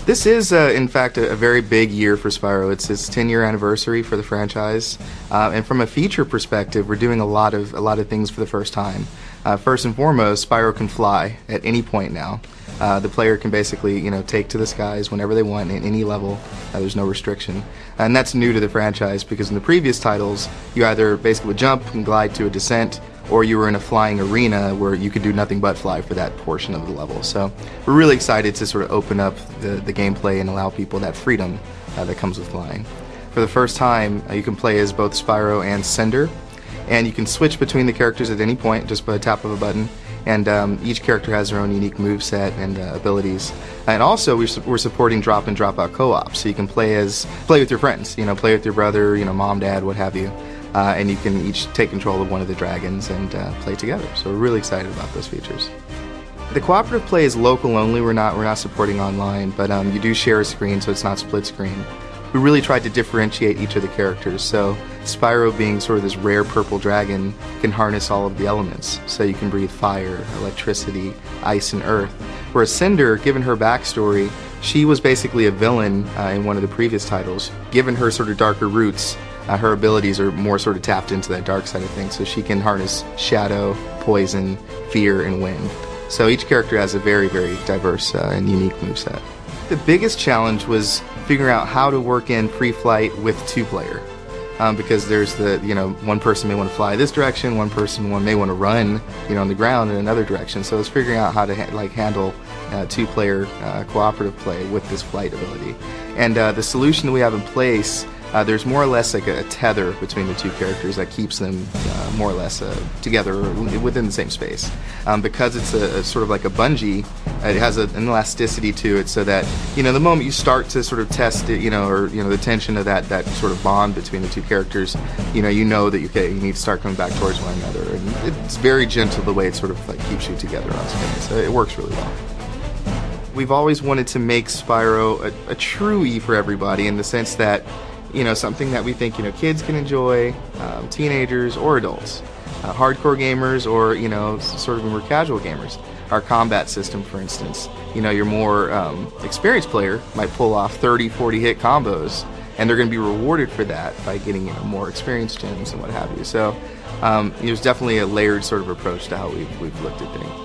This is, in fact, a very big year for Spyro. It's its 10-year anniversary for the franchise, and from a feature perspective, we're doing a lot of things for the first time. First and foremost, Spyro can fly at any point now. The player can basically, take to the skies whenever they want at any level. There's no restriction, and that's new to the franchise because in the previous titles, you either basically would jump and glide to a descent, or you were in a flying arena where you could do nothing but fly for that portion of the level. So we're really excited to sort of open up the gameplay and allow people that freedom that comes with flying. For the first time, you can play as both Spyro and Cinder, and you can switch between the characters at any point just by a tap of a button. And each character has their own unique moveset and abilities. And also, we're supporting drop and drop out co-op, so you can play with your friends. Play with your brother, mom, dad, what have you. And you can each take control of one of the dragons and play together. So we're really excited about those features. The cooperative play is local only. We're not supporting online, but you do share a screen, so it's not split screen. We really tried to differentiate each of the characters. So Spyro, being sort of this rare purple dragon, can harness all of the elements. So you can breathe fire, electricity, ice, and earth. Whereas Cinder, given her backstory, she was basically a villain in one of the previous titles. Given her sort of darker roots, her abilities are more sort of tapped into that dark side of things, so she can harness shadow, poison, fear, and wind. So each character has a very, very diverse and unique moveset. The biggest challenge was figuring out how to work in pre-flight with two-player, because there's one person may want to fly this direction, one person may want to run, on the ground in another direction. So it's figuring out how to handle two-player cooperative play with this flight ability. And the solution that we have in place, there's more or less like a tether between the two characters that keeps them more or less together within the same space. Because it's a sort of like a bungee, it has an elasticity to it, so that the moment you start to sort of test it, or the tension of that sort of bond between the two characters, you know that you need to start coming back towards one another, and it's very gentle the way it sort of like keeps you together on screen. So it works really well. We've always wanted to make Spyro a true E for everybody, in the sense that something that we think kids can enjoy, teenagers or adults, hardcore gamers or sort of more casual gamers. Our combat system, for instance, your more experienced player might pull off 30-40 hit combos, and they're going to be rewarded for that by getting more experience gems and what have you. So there's definitely a layered sort of approach to how we've looked at things.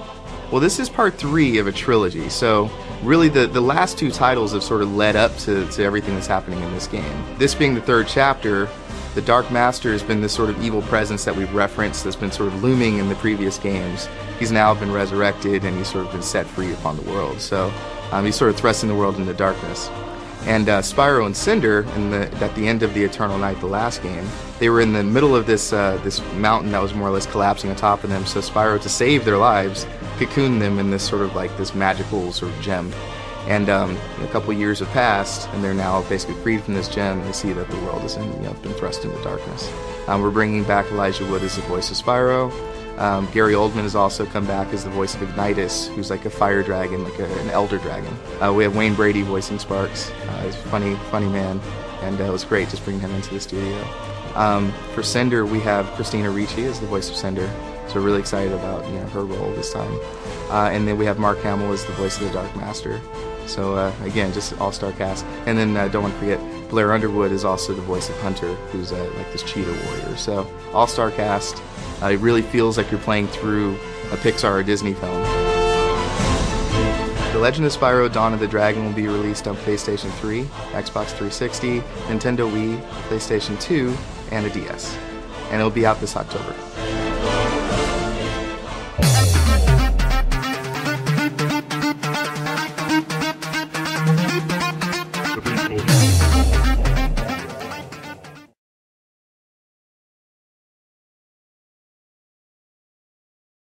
Well, this is part 3 of a trilogy, so really the last 2 titles have sort of led up to everything that's happening in this game. This being the 3rd chapter, the Dark Master has been this sort of evil presence that we've referenced that's been sort of looming in the previous games. He's now been resurrected and he's sort of been set free upon the world, so he's sort of thrusting the world into darkness. And Spyro and Cinder, at the end of the Eternal Night, the last game, they were in the middle of this mountain that was more or less collapsing on top of them, so Spyro, to save their lives, cocooned them in this sort of like this magical sort of gem. And a couple years have passed, and they're now basically freed from this gem, and they see that the world has been thrust into darkness. We're bringing back Elijah Wood as the voice of Spyro. Gary Oldman has also come back as the voice of Ignitus, who's like a fire dragon, like an elder dragon. We have Wayne Brady voicing Sparks. He's a funny man, and it was great just bringing him into the studio. For Cinder, we have Christina Ricci as the voice of Cinder, so we're really excited about her role this time. And then we have Mark Hamill as the voice of the Dark Master. So again, just all-star cast. And then don't want to forget, Blair Underwood is also the voice of Hunter, who's like this cheetah warrior. So all-star cast. It really feels like you're playing through a Pixar or Disney film. The Legend of Spyro Dawn of the Dragon will be released on PlayStation 3, Xbox 360, Nintendo Wii, PlayStation 2, and a DS. And it'll be out this October.